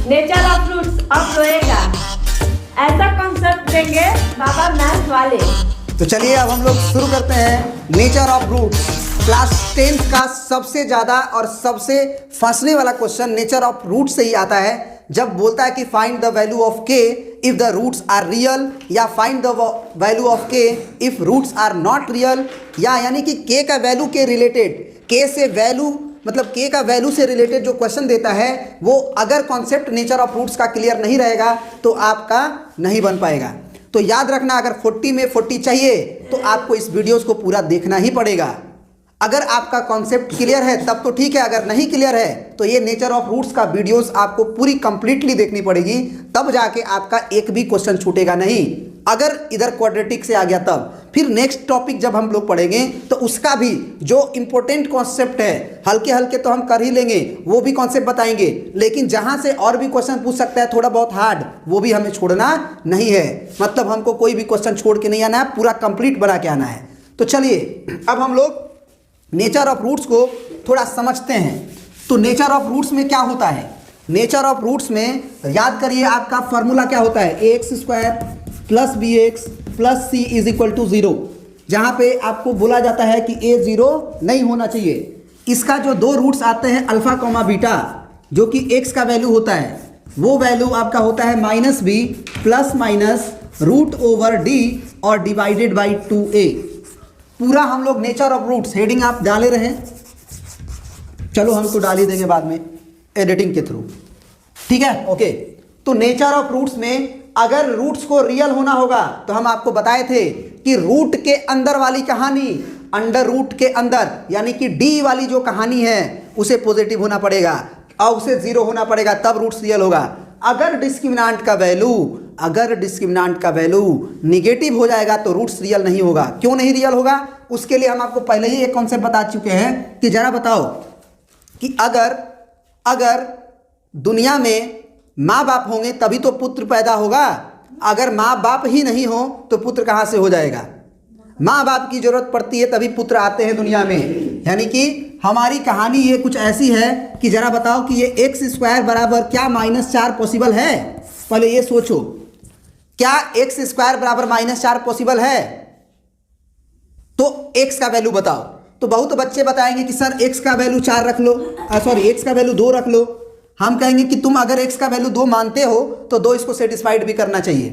Nature of fruits अब रोएगा, ऐसा concept देंगे बाबा मैथ वाले। तो चलिए अब हम लोग शुरू करते हैं nature of roots. Class 10th का सबसे ज़्यादा और सबसे फंसने वाला क्वेश्चन नेचर ऑफ रूट से ही आता है, जब बोलता है कि find the value of k if the roots are real, या find the value of k if roots are not real, या यानी कि के का वैल्यू के रिलेटेड, के से वैल्यू मतलब के का वैल्यू से रिलेटेड जो क्वेश्चन देता है वो अगर कॉन्सेप्ट नेचर ऑफ रूट्स का क्लियर नहीं रहेगा तो आपका नहीं बन पाएगा। तो याद रखना, अगर 40 में 40 चाहिए तो आपको इस वीडियोस को पूरा देखना ही पड़ेगा। अगर आपका कॉन्सेप्ट क्लियर है तब तो ठीक है, अगर नहीं क्लियर है तो ये नेचर ऑफ रूट्स का वीडियोस आपको पूरी कंप्लीटली देखनी पड़ेगी, तब जाके आपका एक भी क्वेश्चन छूटेगा नहीं। अगर इधर क्वाड्रेटिक से आ गया तब फिर नेक्स्ट टॉपिक जब हम लोग पढ़ेंगे तो उसका भी जो इंपॉर्टेंट कॉन्सेप्ट है, हल्के हल्के तो हम कर ही लेंगे, वो भी कॉन्सेप्ट बताएंगे, लेकिन जहां से और भी क्वेश्चन पूछ सकता है थोड़ा बहुत हार्ड, वो भी हमें छोड़ना नहीं है। मतलब हमको कोई भी क्वेश्चन छोड़ के नहीं आना है, पूरा कंप्लीट बना के आना है। तो चलिए अब हम लोग नेचर ऑफ रूट्स को थोड़ा समझते हैं। तो नेचर ऑफ रूट्स में क्या होता है? नेचर ऑफ रूट्स में याद करिए आपका फॉर्मूला क्या होता है, a² plus bx plus c is equal to 0, जहाँ पे आपको बोला जाता है कि a 0 नहीं होना चाहिए। इसका जो दो रूट्स आते हैं अल्फा कॉमा बीटा, जो कि x का वैल्यू होता है, वो वैल्यू आपका होता है -b प्लस माइनस √d और डिवाइडेड बाई 2a। पूरा हम लोग नेचर ऑफ रूट्स हेडिंग आप डाले रहे, चलो हम तो डाल ही देंगे बाद में एडिटिंग के थ्रू, ठीक है, ओके। तो नेचर ऑफ रूट्स में अगर रूट्स को रियल होना होगा तो हम आपको बताए थे कि रूट के अंदर वाली कहानी, अंडर रूट के अंदर यानी कि डी वाली जो कहानी है उसे पॉजिटिव होना पड़ेगा और उसे 0 होना पड़ेगा, तब रूट्स रियल होगा। अगर डिस्क्रिमिनेंट का वैल्यू निगेटिव हो जाएगा तो रूट्स रियल नहीं होगा। क्यों नहीं रियल होगा? उसके लिए हम आपको पहले ही एक कॉन्सेप्ट बता चुके हैं कि जरा बताओ कि अगर दुनिया में माँ बाप होंगे तभी तो पुत्र पैदा होगा, अगर माँ बाप ही नहीं हो तो पुत्र कहाँ से हो जाएगा? माँ बाप की जरूरत पड़ती है तभी पुत्र आते हैं दुनिया में। यानी कि हमारी कहानी ये कुछ ऐसी है कि जरा बताओ कि ये x² बराबर क्या -4 पॉसिबल है? पहले ये सोचो, क्या x² बराबर -4 पॉसिबल है? तो x का वैल्यू बताओ। तो बहुत बच्चे बताएंगे कि सर x का वैल्यू 4 रख लो, सॉरी x का वैल्यू 2 रख लो। हम कहेंगे कि तुम अगर x का वैल्यू 2 मानते हो तो 2 इसको सेटिस्फाइड भी करना चाहिए।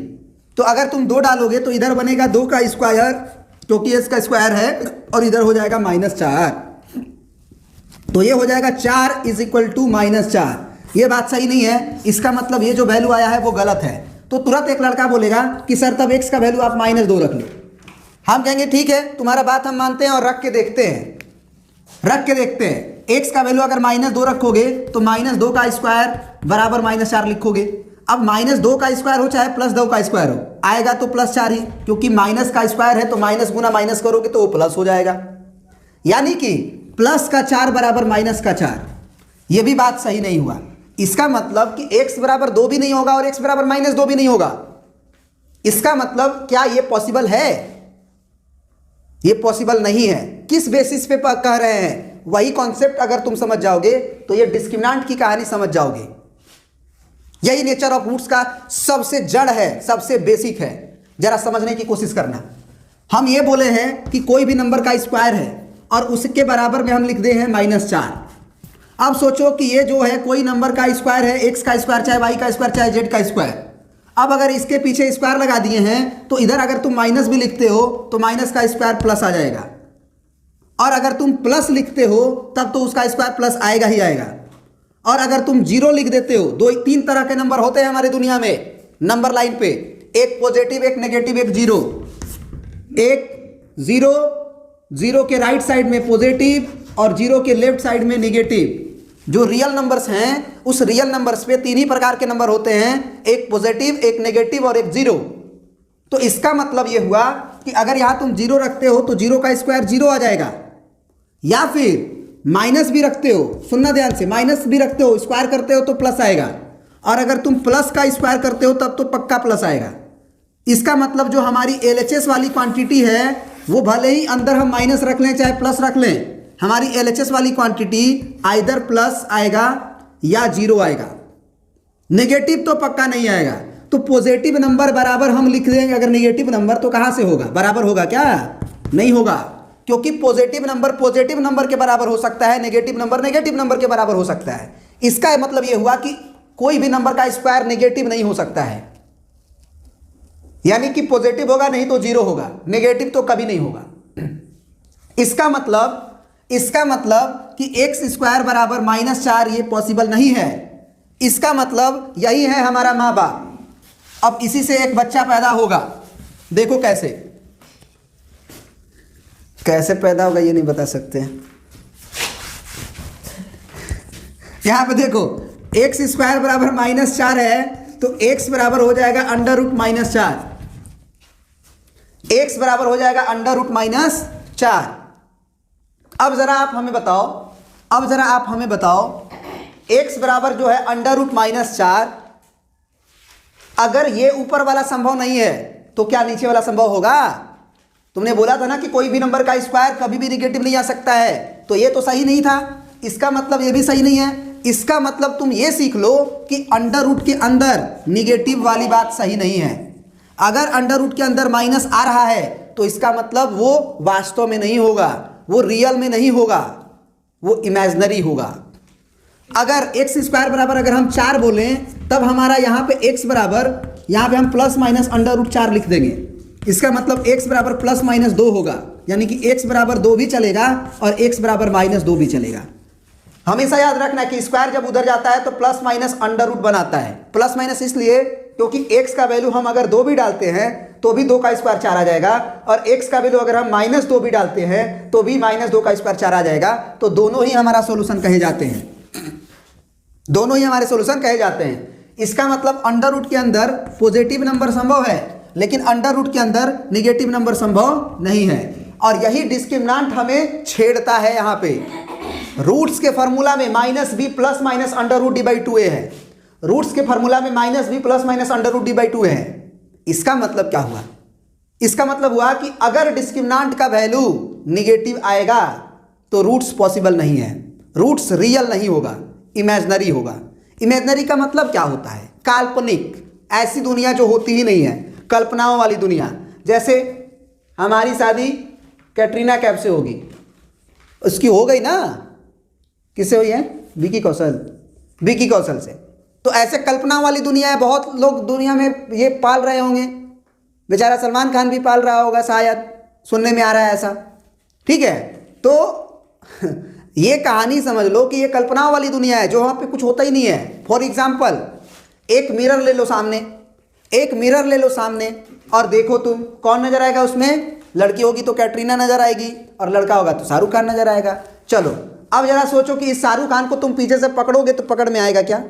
तो अगर तुम 2 डालोगे तो इधर बनेगा 2 का स्क्वायर, क्योंकि x का स्क्वायर है, और इधर हो जाएगा -4, तो ये हो जाएगा 4 इज इक्वल टू -4। ये बात सही नहीं है, इसका मतलब ये जो वैल्यू आया है वो गलत है। तो तुरंत एक लड़का बोलेगा कि सर तब x का वैल्यू आप -2 रख लो। हम कहेंगे ठीक है, तुम्हारा बात हम मानते हैं और रख के देखते हैं। x का वैल्यू अगर -2 रखोगे तो -2 का स्क्वायर बराबर -4 लिखोगे। अब -2 का स्क्वायर हो चाहे +2 का स्क्वायर हो, आएगा तो +4 ही, क्योंकि माइनस का स्क्वायर है तो माइनस गुना माइनस करोगे तो वो प्लस हो जाएगा। यानी कि प्लस का 4 बराबर माइनस का 4, ये भी बात सही नहीं हुआ। इसका मतलब कि x बराबर 2 भी नहीं होगा और x बराबर -2 भी नहीं होगा। इसका मतलब क्या ये पॉसिबल है? ये पॉसिबल नहीं है। किस बेसिस पे कह रहे हैं? वही कॉन्सेप्ट अगर तुम समझ जाओगे तो ये डिस्क्रिमिनेंट की कहानी समझ जाओगे। यही नेचर ऑफ रूट्स का सबसे जड़ है, सबसे बेसिक है। जरा समझने की कोशिश करना। हम ये बोले हैं कि कोई भी नंबर का स्क्वायर है और उसके बराबर में हम लिख दे हैं -4। अब सोचो कि ये जो है कोई नंबर का स्क्वायर है, x का स्क्वायर चाहे y का स्क्वायर चाहे z का स्क्वायर। अब अगर इसके पीछे स्क्वायर लगा दिए हैं तो इधर अगर तुम माइनस भी लिखते हो तो माइनस का स्क्वायर प्लस आ जाएगा, और अगर तुम प्लस लिखते हो तब तो उसका स्क्वायर प्लस आएगा ही आएगा। और अगर तुम 0 लिख देते हो, 3 तरह के नंबर होते हैं हमारे दुनिया में नंबर लाइन पे, एक पॉजिटिव, एक नेगेटिव, एक 0। एक 0 के राइट साइड में पॉजिटिव और 0 के लेफ्ट साइड में नेगेटिव। जो रियल नंबर्स हैं उस रियल नंबर्स पे 3 ही प्रकार के नंबर होते हैं, एक पॉजिटिव, एक नेगेटिव और एक 0। तो इसका मतलब ये हुआ कि अगर यहां तुम 0 रखते हो तो 0 का स्क्वायर 0 आ जाएगा, या फिर माइनस भी रखते हो, सुनना ध्यान से, माइनस भी रखते हो, स्क्वायर करते हो तो प्लस आएगा, और अगर तुम प्लस का स्क्वायर करते हो तब तो पक्का प्लस आएगा। इसका मतलब जो हमारी LHS वाली क्वांटिटी है वो भले ही अंदर हम माइनस रख लें चाहे प्लस रख लें, हमारी LHS वाली क्वांटिटी आइदर प्लस आएगा या 0 आएगा। नेगेटिव तो पक्का नहीं आएगा। तो पॉजिटिव नंबर बराबर हम लिख देंगे अगर नेगेटिव नंबर, तो कहां से होगा, बराबर होगा क्या, नहीं होगा, क्योंकि पॉजिटिव नंबर के बराबर हो सकता है, नेगेटिव नंबर के बराबर हो सकता है। इसका मतलब यह हुआ कि कोई भी नंबर का स्क्वायर नेगेटिव नहीं हो सकता है, यानी कि पॉजिटिव होगा नहीं तो जीरो होगा, नेगेटिव तो कभी नहीं होगा। इसका मतलब कि एक्स स्क्वायर बराबर -4 ये पॉसिबल नहीं है। इसका मतलब यही है हमारा माँ बाप। अब इसी से एक बच्चा पैदा होगा, देखो कैसे पैदा होगा ये नहीं बता सकते। यहां पे देखो एक्स स्क्वायर बराबर -4 है, तो एक्स बराबर हो जाएगा √-4, एक्स बराबर हो जाएगा √-4। अब जरा आप हमें बताओ x बराबर जो है √-4, अगर ये ऊपर वाला संभव नहीं है तो क्या नीचे वाला संभव होगा? तुमने बोला था ना कि कोई भी नंबर का स्क्वायर कभी भी निगेटिव नहीं आ सकता है, तो ये तो सही नहीं था, इसका मतलब ये भी सही नहीं है। इसका मतलब तुम ये सीख लो कि अंडर रूट के अंदर निगेटिव वाली बात सही नहीं है। अगर अंडर रूट के अंदर माइनस आ रहा है तो इसका मतलब वो वास्तव में नहीं होगा, वो रियल में नहीं होगा, वो इमेजिनरी होगा। अगर एक्स स्क्वायर बराबर अगर हम 4 बोलें तब हमारा यहाँ पे x बराबर, यहाँ पे हम ±√4 लिख देंगे। इसका मतलब x बराबर ±2 होगा, यानी कि x बराबर 2 भी चलेगा और x बराबर -2 भी चलेगा। हमेशा याद रखना कि स्क्वायर जब उधर जाता है तो प्लस माइनस अंडर रूट बनाता है। प्लस माइनस इसलिए क्योंकि x का वैल्यू हम अगर 2 भी डालते हैं तो भी 2 का स्क्वायर 4 आ जाएगा, और x का वैल्यू अगर हम -2 भी डालते हैं तो भी -2 का स्क्वायर 4 आ जाएगा। तो दोनों ही हमारा सोल्यूशन कहे जाते हैं, दोनों ही हमारे सोल्यूशन कहे जाते हैं। इसका मतलब अंडर रूट के अंदर पॉजिटिव नंबर संभव है, लेकिन अंडर रूट के अंदर निगेटिव नंबर संभव नहीं है। और यही डिस्क्रिमिनेंट हमें छेड़ता है। यहाँ पे रूट्स के फॉर्मूला में -b ± √d/2a है, रूट्स के फॉर्मूला में -b ± √d/2 है। इसका मतलब क्या हुआ? इसका मतलब हुआ कि अगर डिस्क्रिमिनेंट का वैल्यू निगेटिव आएगा तो रूट्स पॉसिबल नहीं है, रूट्स रियल नहीं होगा, इमेजिनरी होगा। इमेजिनरी का मतलब क्या होता है? काल्पनिक, ऐसी दुनिया जो होती ही नहीं है, कल्पनाओं वाली दुनिया। जैसे हमारी शादी कैटरीना कैफ से होगी, उसकी हो गई ना, किससे हुई है? विकी कौशल से। तो ऐसे कल्पना वाली दुनिया है, बहुत लोग दुनिया में ये पाल रहे होंगे, बेचारा सलमान खान भी पाल रहा होगा शायद, सुनने में आ रहा है ऐसा, ठीक है। तो ये कहानी समझ लो कि ये कल्पना वाली दुनिया है जो वहाँ पे कुछ होता ही नहीं है। फॉर एग्जाम्पल एक मिरर ले लो सामने, और देखो तुम, कौन नजर आएगा उसमें? लड़की होगी तो कैटरीना नजर आएगी, और लड़का होगा तो शाहरुख खान नजर आएगा। चलो अब जरा सोचो कि इस शाहरुख खान को तुम पीछे से पकड़ोगे तो पकड़ में आएगा क्या?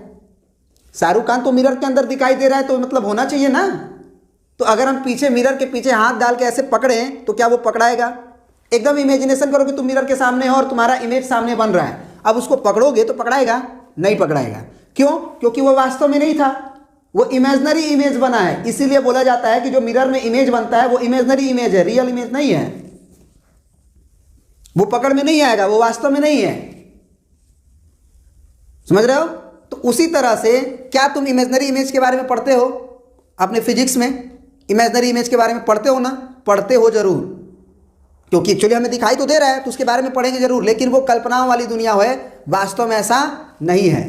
शाहरुख खान तो मिरर के अंदर दिखाई दे रहा है, तो मतलब होना चाहिए ना। तो अगर हम पीछे मिरर के पीछे हाथ डाल के ऐसे पकड़ें तो क्या वो पकड़ाएगा? एकदम इमेजिनेशन करो कि तुम मिरर के सामने हो और तुम्हारा इमेज सामने बन रहा है, अब उसको पकड़ोगे तो पकड़ाएगा? नहीं पकड़ाएगा। क्यों? क्योंकि वो वास्तव में नहीं था, वो इमेजिनरी इमेज बना है। इसीलिए बोला जाता है कि जो मिरर में इमेज बनता है वो इमेजिनरी इमेज है, रियल इमेज नहीं है, वो पकड़ में नहीं आएगा, वो वास्तव में नहीं है। समझ रहे हो? तो उसी तरह से क्या तुम इमेजिनरी इमेज के बारे में पढ़ते हो अपने फिजिक्स में? इमेजिनरी इमेज के बारे में पढ़ते हो ना? पढ़ते हो जरूर, क्योंकि एक्चुअली हमें दिखाई तो दे रहा है, तो उसके बारे में पढ़ेंगे जरूर, लेकिन वो कल्पनाओं वाली दुनिया है, वास्तव में ऐसा नहीं है।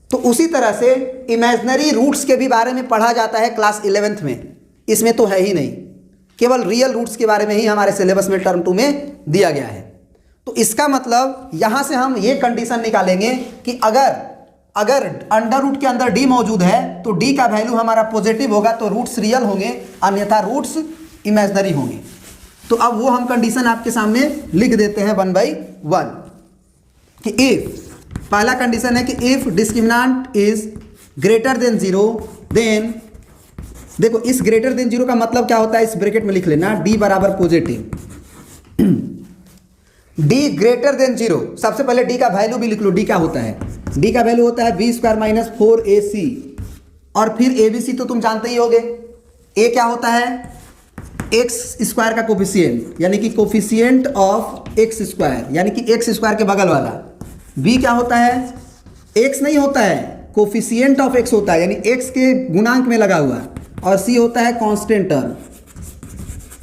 तो उसी तरह से इमेजिनरी रूट्स के भी बारे में पढ़ा जाता है क्लास 11th में, इसमें तो है ही नहीं, केवल रियल रूट्स के बारे में ही हमारे सिलेबस में टर्म 2 में दिया गया है। तो इसका मतलब यहाँ से हम ये कंडीशन निकालेंगे कि अगर अंडर रूट के अंदर डी मौजूद है तो डी का वैल्यू हमारा पॉजिटिव होगा, तो रूट्स रियल होंगे, अन्यथा रूट्स इमेजिनरी होंगे। तो अब वो हम कंडीशन आपके सामने लिख देते हैं 1 by 1 कि इफ, पहला कंडीशन है कि if discriminant is greater than 0 then, देखो इस ग्रेटर देन 0 का मतलब क्या होता है, इस ब्रैकेट में लिख लेना, डी बराबर पॉजिटिव, डी ग्रेटर देन 0। सबसे पहले डी का वैल्यू भी लिख लो, डी क्या होता है? डी का वैल्यू होता है b² - 4ac, और फिर abc तो तुम जानते ही होगे। a क्या होता है? x² का कोफिशिएंट, यानी कि कोफिशिएंट ऑफ x², यानी कि x² के बगल वाला। b क्या होता है? x नहीं होता है, कोफिशिएंट ऑफ एक्स होता है, यानी एक्स के गुणांक में लगा हुआ, और सी होता है कांस्टेंट टर्म,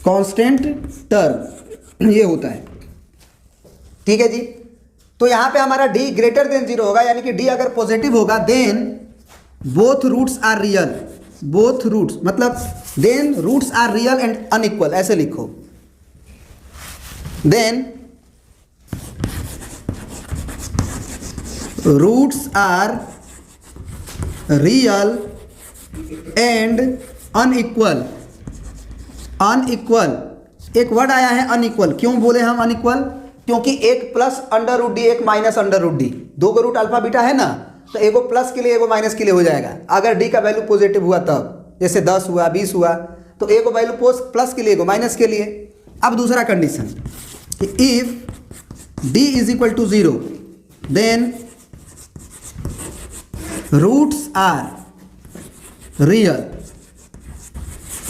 कांस्टेंट टर्म ये होता है। ठीक है जी। तो यहां पे हमारा डी ग्रेटर देन 0 होगा, यानी कि डी अगर पॉजिटिव होगा then both roots are real, both roots मतलब then roots are real and unequal, ऐसे लिखो। Then roots are real and unequal, unequal एक वर्ड आया है अनइक्वल, क्यों बोले हम अनइक्वल? क्योंकि एक प्लस अंडर रूट डी एक माइनस अंडर रूट डी, दो को रूट अल्फा बीटा है ना, तो एगो प्लस के लिए एगो माइनस के लिए हो जाएगा अगर डी का वैल्यू पॉजिटिव हुआ तब, जैसे 10 हुआ 20 हुआ तो एगो वैल्यू प्लस के लिए एगो माइनस के लिए। अब दूसरा condition, if D is equal to 0 then roots are real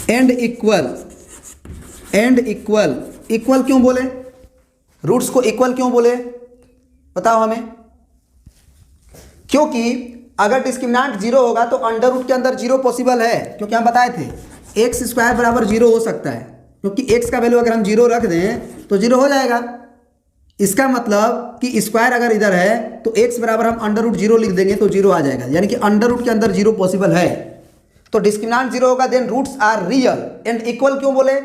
and equal, and equal, equal क्यों बोले? रूट्स को इक्वल क्यों बोले बताओ हमें? क्योंकि अगर डिस्क्रिमिनेंट 0 होगा तो अंडर रूट के अंदर 0 पॉसिबल है, क्योंकि हम बताए थे एक्स स्क्वायर बराबर 0 हो सकता है, क्योंकि एक्स का वैल्यू अगर हम 0 रख दें तो 0 हो जाएगा। इसका मतलब कि स्क्वायर अगर इधर है तो एक्स बराबर हम अंडर रूट 0 लिख देंगे तो 0 आ जाएगा, यानी कि अंडर रूट के अंदर 0 पॉसिबल है। तो डिस्क्रिमिनेंट 0 होगा then roots are real and equal क्यों बोले?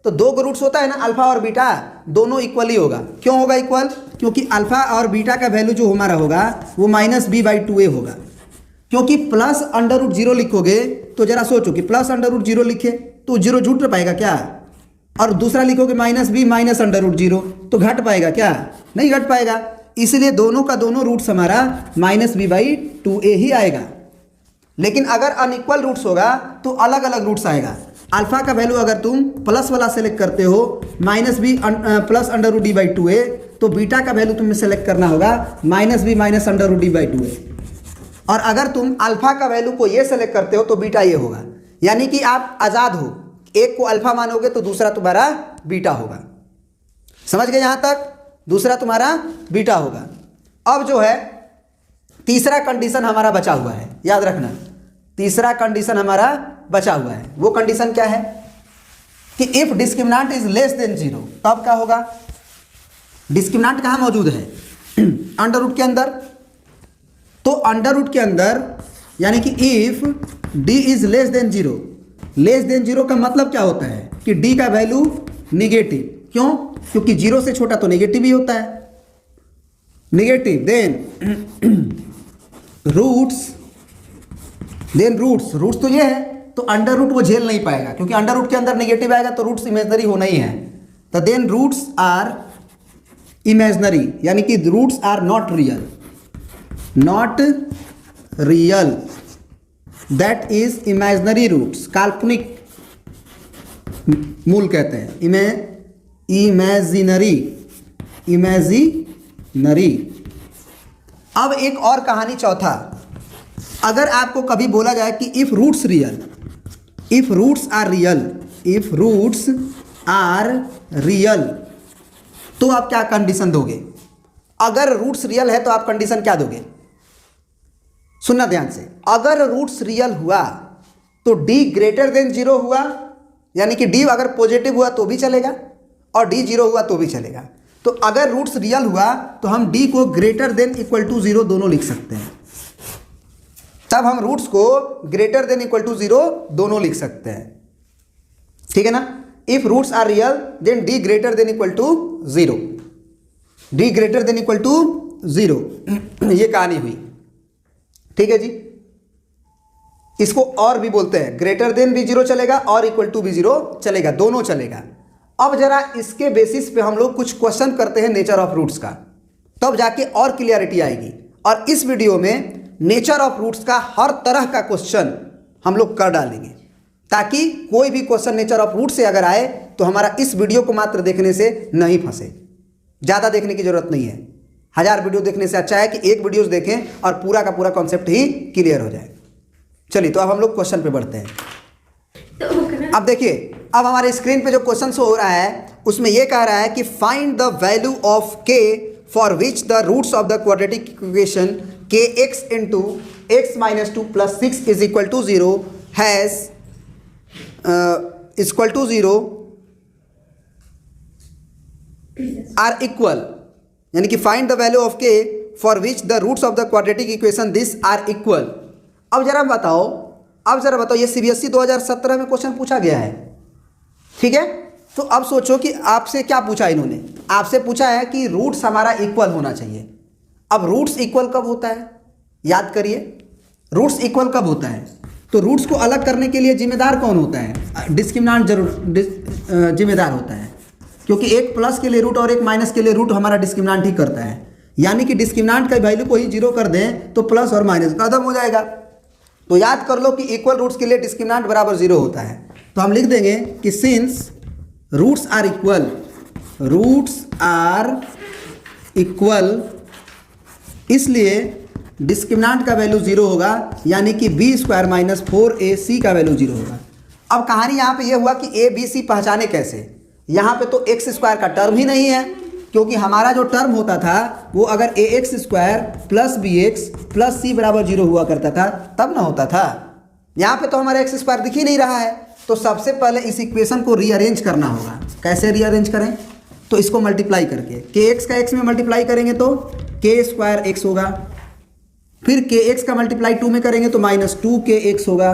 तो दो रूट्स होता है ना अल्फा और बीटा, दोनों इक्वल ही होगा। क्यों होगा इक्वल? क्योंकि अल्फा और बीटा का वैल्यू जो हमारा होगा वो -b/2a होगा। क्योंकि प्लस अंडर रूट 0 लिखोगे तो जरा सोचो कि प्लस अंडर रूट 0 लिखे तो 0 जुट पाएगा क्या? और दूसरा लिखोगे -b माइनस अंडर रूट 0 तो घट पाएगा क्या? नहीं घट पाएगा। इसलिए दोनों का दोनों रूट्स हमारा -b/2a ही आएगा। लेकिन अगर अनइक्वल रूट्स होगा तो अलग अलग रूट्स आएगा। अल्फा का वैल्यू अगर तुम प्लस वाला सेलेक्ट करते हो -b plus under root d/2a, तो बीटा का वैल्यू तुम्हें सेलेक्ट करना होगा -b minus under root d/2a। और अगर तुम अल्फा का वैल्यू को ये सेलेक्ट करते हो तो बीटा ये होगा, यानी कि आप आज़ाद हो, एक को अल्फा मानोगे तो दूसरा तुम्हारा बीटा होगा। समझ गए यहाँ तक? दूसरा तुम्हारा बीटा होगा। अब जो है तीसरा कंडीशन हमारा बचा हुआ है, याद रखना तीसरा कंडीशन हमारा बचा हुआ है। वो कंडीशन क्या है कि if discriminant is less than 0 तब क्या होगा? डिस्क्रिमिनेंट कहाँ मौजूद है? अंडर रूट के अंदर। तो अंडर रूट के अंदर यानी कि if d is less than 0, less than 0 का मतलब क्या होता है कि d का वैल्यू निगेटिव। क्यों? क्योंकि 0 से छोटा तो निगेटिव ही होता है, निगेटिव। देन रूट्स तो ये है, तो अंडर रूट वो झेल नहीं पाएगा, क्योंकि अंडर रूट के अंदर निगेटिव आएगा तो रूट्स इमेजनरी होना ही है। तो देन रूट्स आर इमेजनरी, यानी कि roots are not real, not real, that is imaginary roots, काल्पनिक मूल कहते हैं, इमेजिनरी। अब एक और कहानी चौथा, अगर आपको कभी बोला जाए कि if roots real, if roots are real, if roots are real, तो आप क्या कंडीशन दोगे? अगर रूट्स रियल है तो आप कंडीशन क्या दोगे? सुनना ध्यान से। अगर रूट्स रियल हुआ तो d ग्रेटर देन 0 हुआ, यानी कि d अगर पॉजिटिव हुआ तो भी चलेगा और d 0 हुआ तो भी चलेगा। तो अगर रूट्स रियल हुआ तो हम d को ग्रेटर देन इक्वल टू 0 दोनों लिख सकते हैं। तब हम रूट्स को ग्रेटर देन इक्वल टू 0 दोनों लिख सकते हैं, ठीक है ना? If roots are real then d greater than equal to 0, d greater than equal to 0, ये कहानी हुई। ठीक है जी। इसको और भी बोलते हैं, ग्रेटर देन भी 0 चलेगा और इक्वल टू भी 0 चलेगा, दोनों चलेगा। अब जरा इसके बेसिस पे हम लोग कुछ क्वेश्चन करते हैं नेचर ऑफ रूट्स का, तब जाके और क्लियरिटी आएगी। और इस वीडियो में नेचर ऑफ रूट्स का हर तरह का क्वेश्चन हम लोग कर डालेंगे, ताकि कोई भी क्वेश्चन नेचर ऑफ रूट से अगर आए तो हमारा इस वीडियो को मात्र देखने से नहीं फंसे। ज़्यादा देखने की जरूरत नहीं है, 1000 वीडियो देखने से अच्छा है कि एक वीडियोस देखें और पूरा का पूरा कॉन्सेप्ट ही क्लियर हो जाए। चलिए, तो अब हम लोग क्वेश्चन पे बढ़ते हैं। अब देखिए, अब हमारे स्क्रीन पे जो क्वेश्चन शो हो रहा है उसमें यह कह रहा है कि find the value of k for which the roots of the quadratic equation kx into x minus 2 plus 6 is equal to 0 has equal to 0 are equal, यानी कि find the value of k for which the roots of the quadratic equation this are equal. अब जरा बताओ ये CBSE 2017 में question पूछा गया है, ठीक है। तो अब सोचो कि आपसे क्या पूछा इन्होंने, आपसे पूछा है कि रूट्स हमारा इक्वल होना चाहिए। अब रूट्स इक्वल कब होता है, याद करिए, रूट्स इक्वल कब होता है? तो रूट्स को अलग करने के लिए जिम्मेदार कौन होता है? डिस्क्रिमिनेंट जिम्मेदार होता है, क्योंकि एक प्लस के लिए रूट और एक माइनस के लिए रूट हमारा डिस्क्रिमिनेंट ही करता है। यानी कि डिस्क्रिमिनेंट का वैल्यू को ही 0 कर दें तो प्लस और माइनस खत्म हो जाएगा। तो याद कर लो कि इक्वल रूट्स के लिए डिस्क्रिमिनेंट बराबर 0 होता है। तो हम लिख देंगे कि सिंस रूट्स आर इक्वल, इसलिए डिस्क्रिमिनेंट का वैल्यू 0 होगा, यानी कि b² माइनस 4ac का वैल्यू 0 होगा। अब कहानी यहाँ पे ये हुआ कि a b c पहचाने कैसे? यहाँ पे तो x² का टर्म ही नहीं है, क्योंकि हमारा जो टर्म होता था वो अगर ax² plus bx plus c बराबर 0 हुआ करता था तब ना होता था। यहाँ पे तो हमारा x² दिख ही नहीं रहा है। तो सबसे पहले इस इक्वेशन को रीअरेंज करना होगा। कैसे रीअरेंज करें? तो इसको मल्टीप्लाई करके kx का x में मल्टीप्लाई करेंगे तो k² x होगा, फिर kx का मल्टीप्लाई 2 में करेंगे तो माइनस 2kx होगा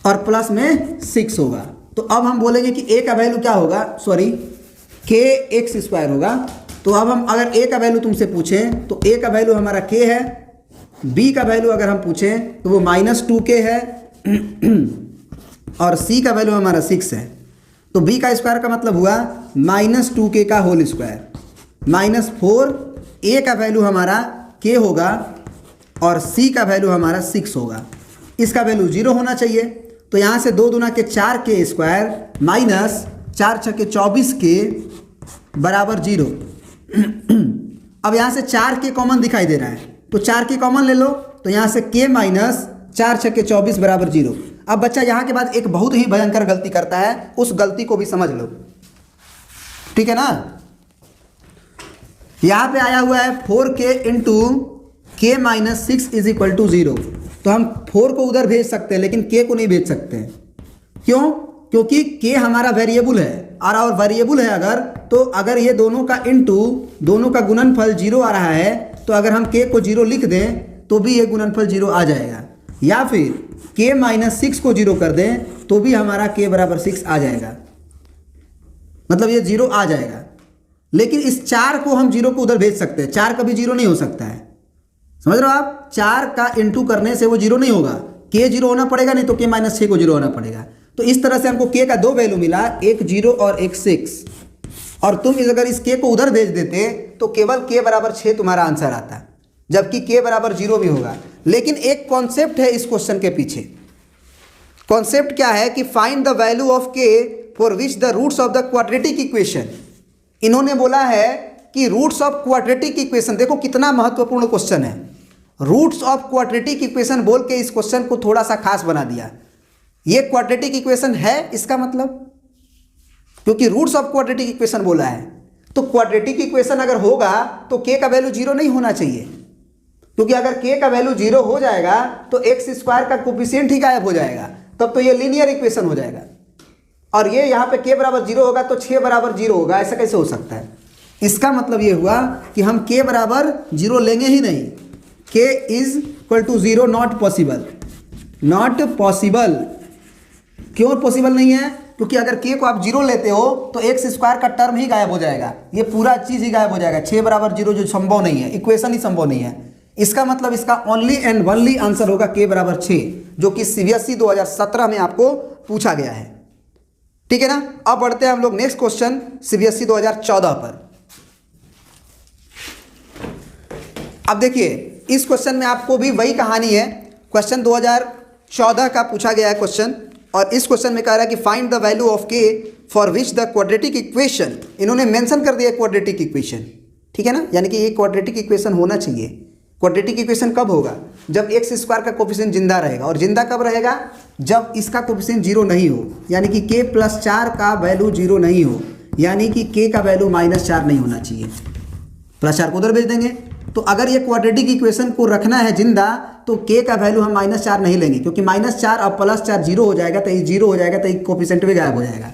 और प्लस में 6 होगा। तो अब हम बोलेंगे कि a का वैल्यू क्या होगा, सॉरी kx² होगा। तो अब हम अगर a का वैल्यू तुमसे पूछें तो a का वैल्यू हमारा k है, b का वैल्यू अगर हम पूछें तो वो माइनस 2k है और c का वैल्यू हमारा 6 है। तो b का स्क्वायर का मतलब हुआ माइनस 2k का होल स्क्वायर माइनस 4, a का वैल्यू हमारा k होगा और c का वैल्यू हमारा 6 होगा। इसका वैल्यू 0 होना चाहिए। तो यहाँ से 2 दूना के 4k² माइनस 4 छक्के 24k बराबर 0। अब यहाँ से 4k कॉमन दिखाई दे रहा है, तो 4k कॉमन ले लो, तो यहाँ से k माइनस 4 छक्के 24 बराबर 0। अब बच्चा यहाँ के बाद एक बहुत ही भयंकर गलती करता है, उस गलती को भी समझ लो, ठीक है ना। यहाँ पे आया हुआ है 4k into k minus 6 is equal to 0। तो हम 4 को उधर भेज सकते हैं लेकिन k को नहीं भेज सकते हैं। क्यों? क्योंकि k हमारा वेरिएबल है और वेरिएबल है अगर, तो अगर ये दोनों का इंटू दोनों का गुणनफल 0 आ रहा है, तो अगर हम k को 0 लिख दें तो भी ये गुणनफल 0 आ जाएगा, या फिर k माइनस 6 को 0 कर दें तो भी हमारा k बराबर 6 आ जाएगा, मतलब ये 0 आ जाएगा। लेकिन इस 4 को हम 0 को उधर भेज सकते हैं, 4 कभी 0 नहीं हो सकता है, समझ रहे हो आप। 4 का इंटू करने से वो 0 नहीं होगा, k 0 होना पड़ेगा, नहीं तो k माइनस 6 को 0 होना पड़ेगा। तो इस तरह से हमको k का 2 वैल्यू मिला, एक 0 और एक 6। और तुम अगर इस k को उधर भेज देते तो केवल k बराबर 6 तुम्हारा आंसर आता, जबकि k बराबर 0 भी होगा। लेकिन एक कॉन्सेप्ट है इस क्वेश्चन के पीछे। कॉन्सेप्ट क्या है कि find the value of k for which the roots of the quadratic equation. इन्होंने बोला है कि रूट्स ऑफ क्वाड्रेटिक इक्वेशन, देखो कितना महत्वपूर्ण क्वेश्चन है। रूट्स ऑफ क्वाड्रेटिक इक्वेशन बोल के इस क्वेश्चन को थोड़ा सा खास बना दिया। ये क्वाड्रेटिक इक्वेशन है इसका मतलब, क्योंकि रूट्स ऑफ क्वाड्रेटिक इक्वेशन बोला है। तो क्वाड्रेटिक इक्वेशन अगर होगा तो k का वैल्यू 0 नहीं होना चाहिए, क्योंकि अगर k का वैल्यू 0 हो जाएगा तो x² का कोफिशिएंट ही गायब हो जाएगा, तब तो ये लीनियर इक्वेशन हो जाएगा। और ये यहाँ पे k बराबर 0 होगा तो 6 बराबर 0 होगा, ऐसा कैसे हो सकता है? इसका मतलब ये हुआ कि हम k बराबर 0 लेंगे ही नहीं। k is equal to 0 not possible, not possible. क्यों पॉसिबल नहीं है? क्योंकि अगर k को आप 0 लेते हो तो x² का टर्म ही गायब हो जाएगा, ये पूरा चीज़ ही गायब हो जाएगा। 6 बराबर 0 जो संभव नहीं है, इक्वेशन ही संभव नहीं है। इसका मतलब इसका ओनली एंड ओनली आंसर होगा k बराबर 6, जो कि CBSE 2017 में आपको पूछा गया है, ठीक है ना। अब बढ़ते हैं हम लोग नेक्स्ट क्वेश्चन CBSE 2014 पर। अब देखिए इस क्वेश्चन में आपको भी वही कहानी है। क्वेश्चन 2014 का पूछा गया है क्वेश्चन, और इस क्वेश्चन में कह रहा है कि find the value of k for which the quadratic equation. इन्होंने मेंशन कर दिया क्वाड्रेटिक इक्वेशन, ठीक है ना, यानी कि ये क्वाड्रेटिक इक्वेशन होना चाहिए। क्वाड्रेटिक इक्वेशन कब होगा? जब x² का कोफिशिएंट जिंदा रहेगा। और जिंदा कब रहेगा? जब इसका कोफिशिएंट 0 नहीं हो, यानी कि k प्लस 4 का वैल्यू 0 नहीं हो, यानी कि k का वैल्यू -4 नहीं होना चाहिए। +4 को उधर भेज देंगे तो अगर ये क्वाड्रेटिक इक्वेशन को रखना है जिंदा तो k का वैल्यू हम -4 नहीं लेंगे, क्योंकि -4 और +4 जीरो हो जाएगा, तो ये जीरो हो जाएगा, तो ये कोफिशिएंट भी गायब हो जाएगा।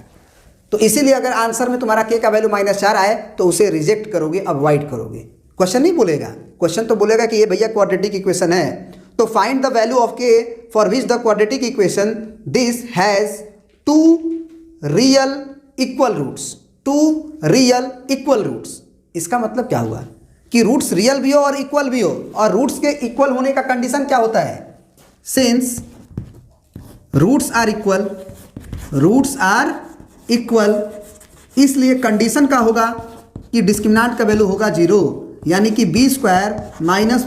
तो इसीलिए अगर आंसर में तुम्हारा k का वैल्यू -4 आए तो उसे रिजेक्ट करोगे, अवॉइड करोगे। क्वेश्चन नहीं बोलेगा, क्वेश्चन तो बोलेगा कि ये भैया क्वाड्रेटिक इक्वेशन है, तो find the value of k for which the quadratic equation this has 2 real equal roots, 2 real equal roots. इसका मतलब क्या हुआ कि रूट्स रियल भी हो और इक्वल भी हो, और रूट्स के इक्वल होने का कंडीशन क्या होता है, since roots are equal, roots are equal, इसलिए कंडीशन का होगा कि डिस्क्रिमिनेंट का वैल्यू होगा 0, यानी कि b² -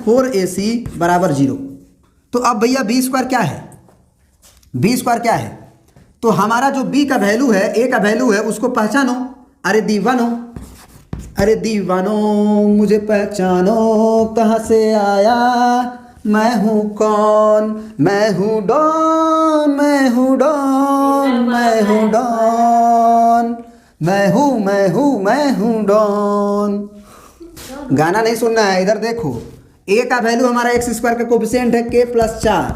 4ac बराबर 0। तो अब भैया b² क्या है, b² क्या है, तो हमारा जो b का वैल्यू है, a का वैल्यू है, उसको पहचानो। अरे दीवानो, अरे दीवानो मुझे पहचानो, कहाँ से आया, मैं हूँ कौन, मैं हूँ डॉन, मैं हूँ डॉन, मैं हूँ डॉन, मैं हूँ डॉन। गाना नहीं सुनना है, इधर देखो। a का वैल्यू हमारा x² का कोफिशिएंट है k + 4,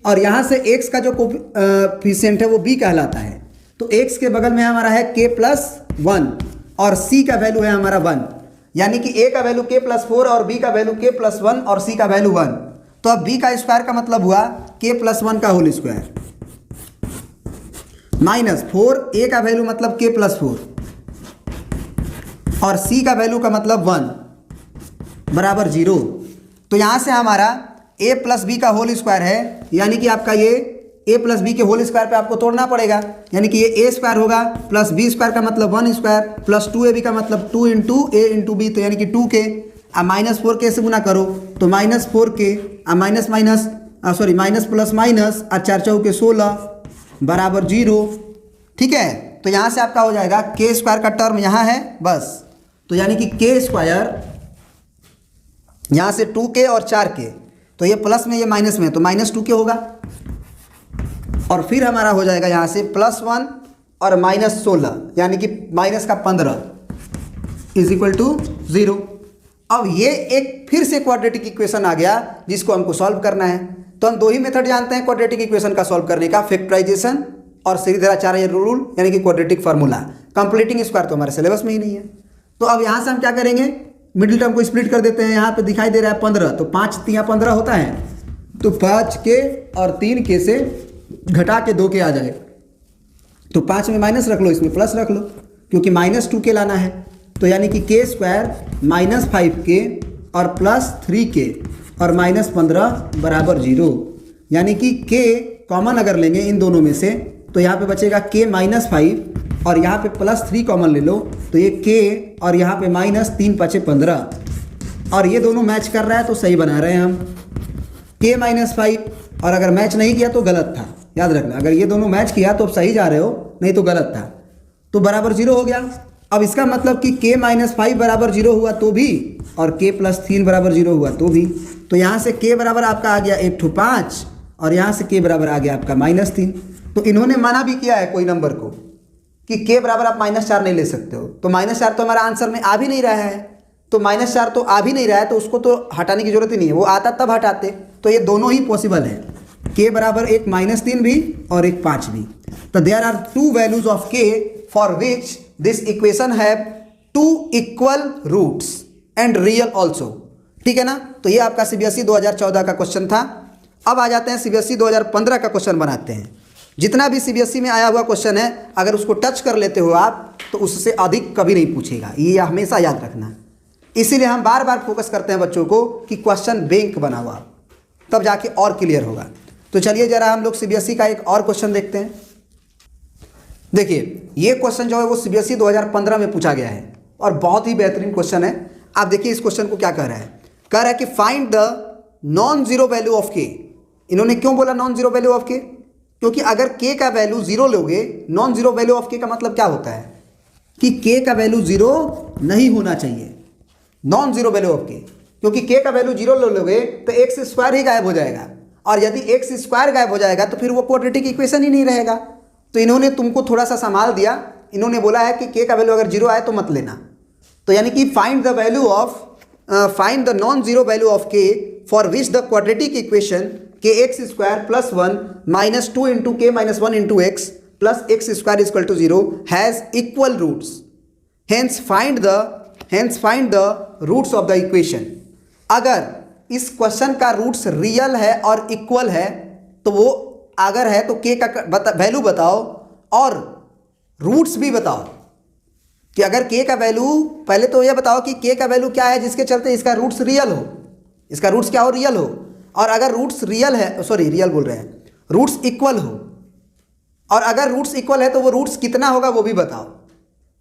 और यहाँ से x का जो कोफिशिएंट है वो b कहलाता है, तो x के बगल में हमारा है k + 1 और c का वैल्यू है हमारा 1, यानी कि a का वैल्यू k + 4 और b का वैल्यू k + 1 और c का वैल्यू 1। तो अब b का स्क्वायर का मतलब हुआ k + 1 का होल स्क्वायर -4, a का वैल्यू मतलब k + 4 और c का वैल्यू का मतलब 1 बराबर 0। तो यहाँ से हमारा a + b का होल स्क्वायर है, यानी कि आपका ये a + b के होल स्क्वायर पे आपको तोड़ना पड़ेगा, यानी कि ये a² होगा प्लस b² का मतलब 1² प्लस 2ab का मतलब 2 × a × b, तो यानी कि 2k, अब -4k से गुना करो तो -4k, अब माइनस प्लस माइनस, और 4 × 16 बराबर 0। ठीक है, तो यहाँ से आपका हो जाएगा k² का टर्म यहाँ है बस, तो यानी कि k² यहाँ से 2k और 4k, तो ये प्लस में ये माइनस में, तो -2k होगा, और फिर हमारा हो जाएगा यहाँ से +1 और -16, यानी कि -15 = 0। अब ये एक फिर से क्वाड्रेटिक इक्वेशन आ गया जिसको हमको सॉल्व करना है। तो हम 2 ही मेथड जानते हैं क्वाड्रेटिक इक्वेशन का सॉल्व करने का, फैक्टराइजेशन और श्रीधराचार्य रूल, यानी कि क्वाड्रेटिक फार्मूला। कंप्लीटिंग स्क्वायर तो हमारे सिलेबस में ही नहीं है। तो अब यहाँ से हम क्या करेंगे, मिडिल टर्म को स्प्लिट कर देते हैं। यहाँ पे दिखाई दे रहा है 15, तो 5 × 3 = 15 होता है, तो 5k और 3k से घटा के 2k आ जाए, तो 5 में माइनस रख लो, इसमें प्लस रख लो, क्योंकि -2k लाना है, तो यानी कि k² -5k और +3k और -15 बराबर 0, यानी कि k कॉमन अगर लेंगे इन दोनों में से तो यहाँ पे बचेगा k -5 और यहाँ पे +3 कॉमन ले लो, तो ये k और यहाँ पे -3 × 5 = 15, और ये दोनों मैच कर रहा है तो सही बना रहे हैं हम। k -5, और अगर मैच नहीं किया तो गलत था, याद रखना, अगर ये दोनों मैच किया तो अब सही जा रहे हो, नहीं तो गलत था, तो बराबर 0 हो गया। अब इसका मतलब कि k -5 बराबर 0 हुआ तो भी, और k + 3 बराबर 0 हुआ तो भी, तो यहाँ से k बराबर आपका आ गया 1/5 और यहाँ से k बराबर आ गया आपका -3। तो इन्होंने मना भी किया है कोई नंबर को कि k बराबर आप -4 नहीं ले सकते हो, तो -4 तो हमारा आंसर में आ भी नहीं रहा है, तो -4 तो आ भी नहीं रहा है, तो उसको तो हटाने की जरूरत ही नहीं है, वो आता तब हटाते। तो ये दोनों ही पॉसिबल है, k बराबर एक -3 भी और एक 5 भी। तो there are 2 values of k for which this equation have 2 equal roots and real also. ठीक है ना, तो ये आपका CBSE 2014 का क्वेश्चन था। अब आ जाते हैं CBSE 2015 का क्वेश्चन बनाते हैं। जितना भी CBSE में आया हुआ क्वेश्चन है, अगर उसको टच कर लेते हो आप तो उससे अधिक कभी नहीं पूछेगा, ये हमेशा याद रखना। इसीलिए हम बार बार फोकस करते हैं बच्चों को कि क्वेश्चन बैंक बना हुआ, तब जाके और क्लियर होगा। तो चलिए जरा हम लोग CBSE का एक और क्वेश्चन देखते हैं। देखिए ये क्वेश्चन जो है वो CBSE 2015 में पूछा गया है और बहुत ही बेहतरीन क्वेश्चन है। आप देखिए इस क्वेश्चन को क्या कह रहा है, कह रहा है कि find the non zero value of k। इन्होंने क्यों बोला non zero value of k? क्योंकि अगर k का वैल्यू 0 लोगे, non zero value of k का मतलब क्या होता है कि k का वैल्यू 0 नहीं होना चाहिए, non zero value of k। क्योंकि k का वैल्यू 0 ले लोगे तो x² ही गायब हो जाएगा, और यदि x² गायब हो जाएगा तो फिर वो क्वाड्रेटिक इक्वेशन ही नहीं रहेगा। तो इन्होंने तुमको थोड़ा सा संभाल दिया, इन्होंने बोला है कि k का वैल्यू अगर 0 आए तो मत लेना। तो यानी कि find the value of find the non zero value of K for which the quadratic equation K X square plus 1 minus 2 into K minus 1 into X plus X square equal to 0 has equal roots, hence find the roots of the equation. अगर इस question का roots real है और equal है तो वो अगर है तो के का वैल्यू बताओ और रूट्स भी बताओ कि अगर के का वैल्यू, पहले तो ये बताओ कि के का वैल्यू क्या है जिसके चलते इसका रूट्स रियल हो, इसका रूट्स क्या हो, रियल हो। और अगर रूट्स रियल है, सॉरी रियल बोल रहे हैं, रूट्स इक्वल हो, और अगर रूट्स इक्वल है तो वो रूट्स कितना होगा वो भी बताओ।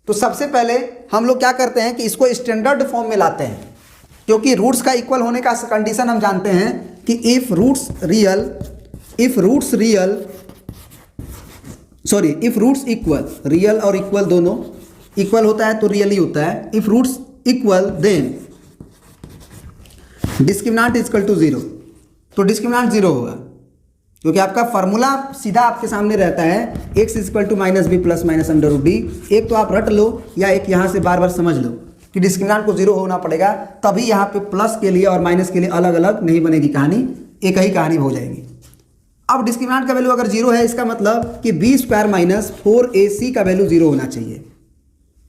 तो सबसे पहले हम लोग क्या करते हैं कि इसको स्टैंडर्ड फॉर्म में लाते हैं, क्योंकि रूट्स का इक्वल होने का कंडीशन हम जानते हैं कि इफ रूट्स इक्वल, रियल और इक्वल दोनों इक्वल होता है तो रियल ही होता है। If roots equal then discriminant equal to 0, तो डिस्क्रिमिनेंट 0 होगा, क्योंकि आपका फार्मूला सीधा आपके सामने रहता है x equal to minus B plus minus under root D. एक तो आप रट लो या एक यहाँ से बार बार समझ लो कि डिस्क्रिमिनेंट को 0 होना पड़ेगा, तभी यहाँ पे प्लस के लिए और माइनस के लिए अलग अलग नहीं बनेगी कहानी, एक ही कहानी हो जाएगी। अब डिस्क्रिमिनेंट का वैल्यू अगर 0 है, इसका मतलब कि बी स्क्वायर माइनस 4ac का वैल्यू 0 होना चाहिए,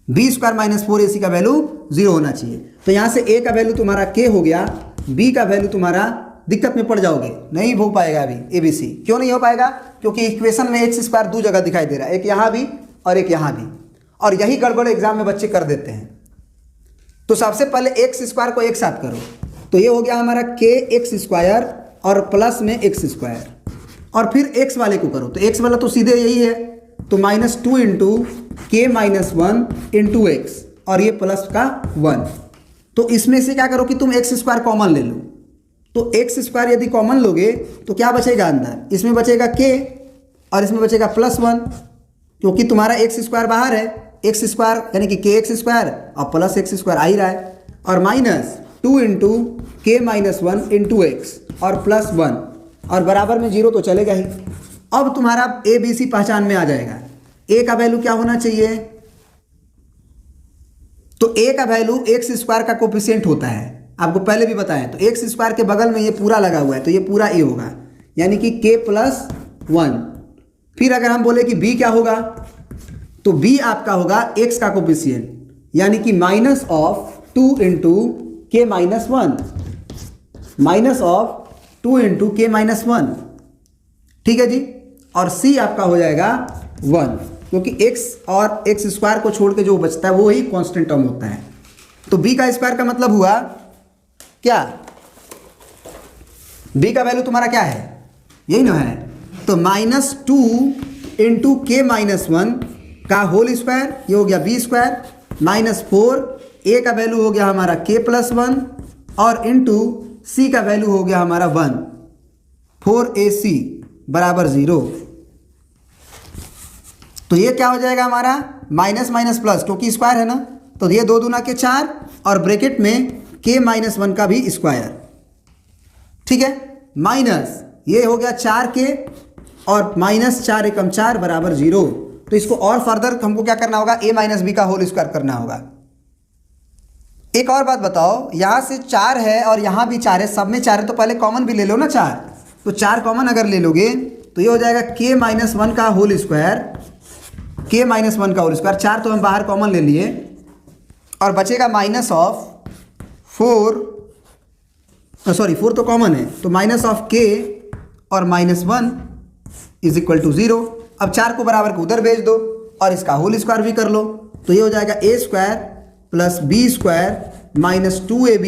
बी स्क्वायर माइनस 4ac का वैल्यू 0 होना चाहिए। तो यहाँ से a का वैल्यू तुम्हारा k हो गया, b का वैल्यू तुम्हारा, दिक्कत में पड़ जाओगे, नहीं हो पाएगा अभी ABC। क्यों नहीं हो पाएगा? क्योंकि इक्वेशन में एक्स स्क्वायर दो जगह दिखाई दे रहा है, एक यहाँ भी और एक यहाँ भी, और यही गड़बड़ एग्जाम में बच्चे कर देते हैं। तो सबसे पहले एक्स स्क्वायर को एक साथ करो, तो ये हो गया हमारा के एक्स स्क्वायर और प्लस में एक्स स्क्वायर, और फिर एक्स वाले को करो, तो एक्स वाला तो सीधे यही है, तो minus 2 into K minus 1 into x, और ये प्लस का 1। तो इसमें से क्या करो कि तुम एक्स स्क्वायर कॉमन ले लो, तो एक्स स्क्वायर यदि कॉमन लोगे तो क्या बचेगा अंदर, इसमें बचेगा के और इसमें बचेगा प्लस 1, क्योंकि तुम्हारा एक्स स्क्वायर बाहर है, एक्स स्क्वायर यानी कि के एक्स स्क्वायर और प्लस एक्स स्क्वायर आ ही रहा है, और minus 2 into K minus 1 into x और प्लस 1, और बराबर में 0 तो चलेगा ही। अब तुम्हारा ए बी सी पहचान में आ जाएगा। ए का वैल्यू क्या होना चाहिए, तो ए का वैल्यू एक्स स्क्वायर का कोफिशिएंट होता है, आपको पहले भी बताया। तो एक्स स्क्वायर के बगल में ये पूरा लगा हुआ है, तो ये पूरा ए होगा, यानी कि के प्लस 1। फिर अगर हम बोले कि बी क्या होगा, तो बी आपका होगा एक्स का कोफिशिएंट, यानी कि minus of 2 into K minus 1, minus of 2 into K minus 1, ठीक है जी। और सी आपका हो जाएगा 1, क्योंकि x और एक्स स्क्वायर को छोड़ के जो बचता है वो ही कांस्टेंट टर्म होता है। तो b का स्क्वायर का मतलब हुआ क्या, b का वैल्यू तुम्हारा क्या है, यही ना है, तो माइनस 2 इंटू के माइनस 1 का होल स्क्वायर, ये हो गया b स्क्वायर, माइनस 4, a का वैल्यू हो गया हमारा k प्लस 1, और इंटू c का वैल्यू हो गया हमारा 1, 4ac बराबर 0। तो ये क्या हो जाएगा हमारा, माइनस माइनस प्लस, क्योंकि स्क्वायर है ना, तो ये 2 दूना के 4 और ब्रैकेट में के माइनस 1 का भी स्क्वायर, ठीक है, माइनस ये हो गया 4k और माइनस 4 एकम 4 बराबर 0। तो इसको और फर्दर हमको क्या करना होगा, a माइनस बी का होल स्क्वायर करना होगा। एक और बात बताओ, यहाँ से 4 है और यहाँ भी 4 है, सब में 4 है, तो पहले कॉमन भी ले लो ना 4, तो 4 कॉमन अगर ले लोगे तो ये हो जाएगा के माइनस 1 का होल स्क्वायर, के माइनस 1 का होल स्क्वायर, 4 तो हम बाहर कॉमन ले लिए, और बचेगा माइनस ऑफ 4, सॉरी 4 तो कॉमन है, तो माइनस ऑफ के और माइनस 1 इज इक्वल टू 0। अब 4 को बराबर को उधर भेज दो और इसका होल स्क्वायर भी कर लो, तो ये हो जाएगा A square plus B square minus 2ab,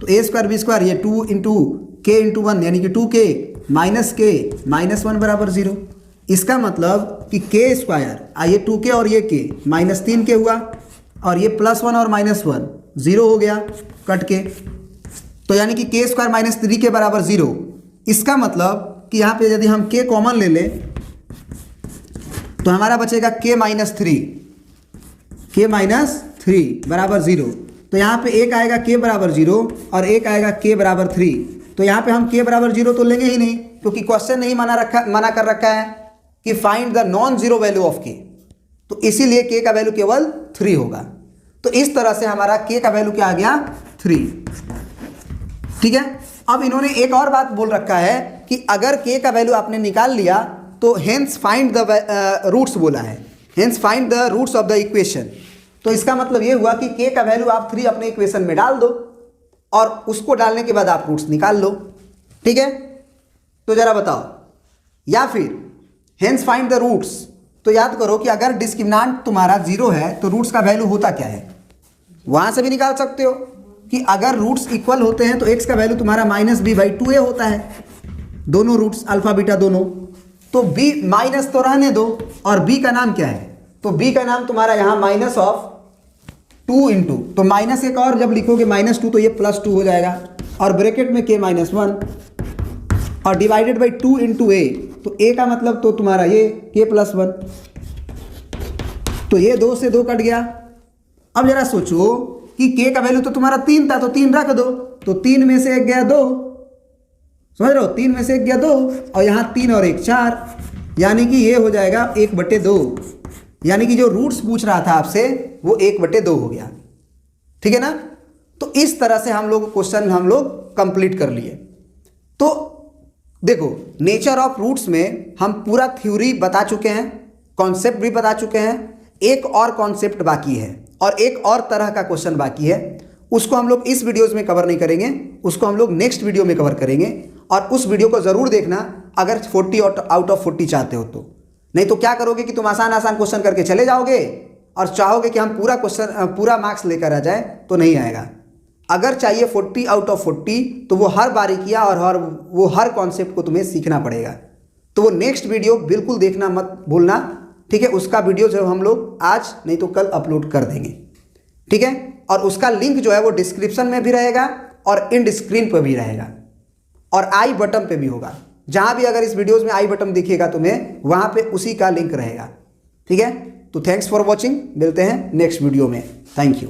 तो ए स्क्वायर बी स्क्वायर, ये 2 इंटू के इंटू 1 यानी कि 2k माइनस के माइनस 1 बराबर 0। इसका मतलब कि के स्क्वायर, ये 2k और ये k माइनस 3k हुआ, और ये प्लस 1 और माइनस 1 0 हो गया कट के, तो यानी कि के स्क्वायर माइनस 3 के बराबर 0। इसका मतलब कि यहाँ पे यदि हम k कॉमन ले लें तो हमारा बचेगा k माइनस 3, के माइनस 3 बराबर 0। तो यहाँ पे एक आएगा k बराबर 0 और एक आएगा k बराबर 3, तो यहाँ पे हम k बराबर 0 तो लेंगे ही नहीं, क्योंकि क्वेश्चन नहीं मना कर रखा है कि find the non zero value of k, तो इसीलिए k का वैल्यू केवल 3 होगा। तो इस तरह से हमारा k का वैल्यू क्या आ गया, 3। ठीक है, अब इन्होंने एक और बात बोल रखा है कि अगर k का वैल्यू आपने निकाल लिया तो हेंस फाइंड द रूट्स बोला है, hence find the roots of the equation. तो इसका मतलब ये हुआ कि k का वैल्यू आप 3 अपने इक्वेशन में डाल दो और उसको डालने के बाद आप रूट्स निकाल लो। ठीक है, तो जरा बताओ, या फिर हेंस फाइंड द रूट्स, तो याद करो कि अगर डिस्क्रिमिनेंट तुम्हारा 0 है तो रूट्स का वैल्यू होता क्या है, वहां से भी निकाल सकते हो कि अगर रूट्स इक्वल होते हैं तो x का वैल्यू तुम्हारा -b/2a होता है, दोनों रूट्स अल्फा बीटा दोनों। तो b माइनस तो रहने दो, और b का नाम क्या है, तो b का नाम तुम्हारा यहाँ -2 इंटू, तो माइनस एक और जब लिखोगे -2 तो ये +2 हो जाएगा, और ब्रैकेट में k-1 और डिवाइडेड बाई 2 इंटू a, तो a का मतलब तो तुम्हारा ये k+1, तो ये 2 से 2 कट गया। अब जरा सोचो कि k का वैल्यू तो तुम्हारा 3 था, तो 3 रख दो, तो 3 में से 1 गया 2, समझ रहे हो, 3 में से 1 गया 2, और यहाँ 3 और 1 4, यानी कि ये हो जाएगा 1/2, यानी कि जो रूट्स पूछ रहा था आपसे वो 1/2 हो गया। ठीक है ना, तो इस तरह से हम लोग क्वेश्चन हम लोग कंप्लीट कर लिए। तो देखो, नेचर ऑफ रूट्स में हम पूरा थ्योरी बता चुके हैं, कॉन्सेप्ट भी बता चुके हैं, एक और कॉन्सेप्ट बाकी है और एक और तरह का क्वेश्चन बाकी है, उसको हम लोग इस वीडियोज़ में कवर नहीं करेंगे, उसको हम लोग नेक्स्ट वीडियो में कवर करेंगे। और उस वीडियो को ज़रूर देखना अगर 40 आउट ऑफ 40 चाहते हो तो, नहीं तो क्या करोगे कि तुम आसान आसान क्वेश्चन करके चले जाओगे और चाहोगे कि हम पूरा मार्क्स लेकर आ जाए, तो नहीं आएगा। अगर चाहिए 40 आउट ऑफ 40 तो वो हर बारीकियाँ और वो हर कॉन्सेप्ट को तुम्हें सीखना पड़ेगा। तो वो नेक्स्ट वीडियो बिल्कुल देखना मत भूलना, ठीक है, उसका वीडियो जो हम लोग आज नहीं तो कल अपलोड कर देंगे। ठीक है, और उसका लिंक जो है वो डिस्क्रिप्शन में भी रहेगा और एंड स्क्रीन पर भी रहेगा और आई बटन पे भी होगा। जहाँ भी अगर इस वीडियोज़ में आई बटन दिखेगा तुम्हें, वहाँ पे उसी का लिंक रहेगा। ठीक है, तो थैंक्स फॉर वॉचिंग, मिलते हैं नेक्स्ट वीडियो में। Thank you.